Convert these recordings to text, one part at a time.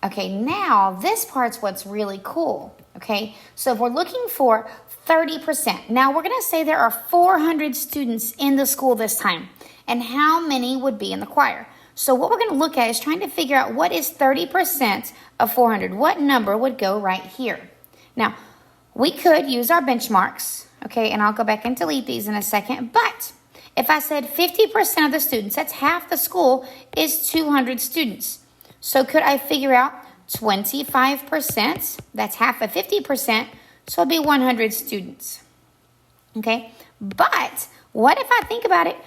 Okay, now this part's what's really cool. Okay, so if we're looking for 30%, now we're going to say there are 400 students in the school this time, and how many would be in the choir? So what we're going to look at is trying to figure out what is 30% of 400. What number would go right here? Now, we could use our benchmarks, okay, and I'll go back and delete these in a second, but if I said 50% of the students, that's half the school, is 200 students. So could I figure out 25%? That's half of 50%, so it'd be 100 students, okay? But what if I think about it?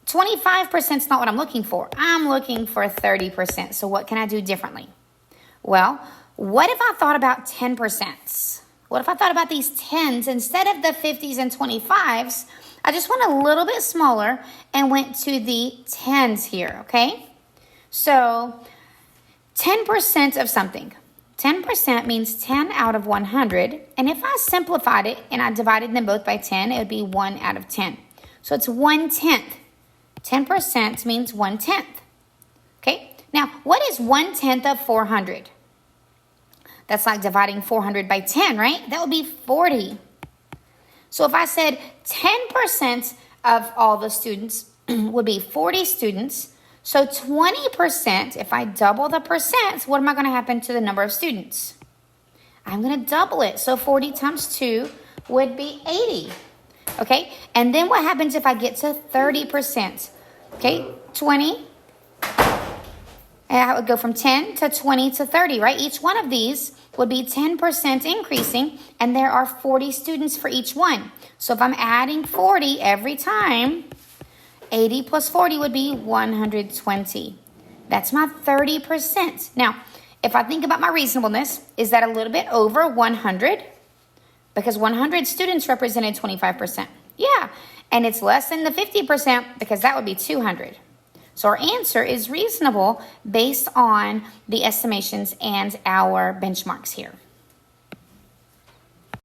25% is not what I'm looking for. I'm looking for 30%. So what can I do differently? Well, what if I thought about 10%? What if I thought about these 10s instead of the 50s and 25s? I just went a little bit smaller and went to the 10s here, okay? So 10% of something. 10% means 10 out of 100. And if I simplified it and I divided them both by 10, it would be 1 out of 10. So it's 1/10. 10% means 1/10. Okay, now what is 1/10 of 400? That's like dividing 400 by 10, right? That would be 40. So if I said 10% of all the students would be 40 students, so 20%, if I double the percent, what am I going to happen to the number of students? I'm going to double it. So 40 times 2 would be 80. Okay, and then what happens if I get to 30%? Okay, 20, and I would go from 10 to 20 to 30, right? Each one of these would be 10% increasing, and there are 40 students for each one. So if I'm adding 40 every time, 80 plus 40 would be 120. That's my 30%. Now, if I think about my reasonableness, is that a little bit over 100? Because 100 students represented 25%. Yeah, and it's less than the 50% because that would be 200. So our answer is reasonable based on the estimations and our benchmarks here.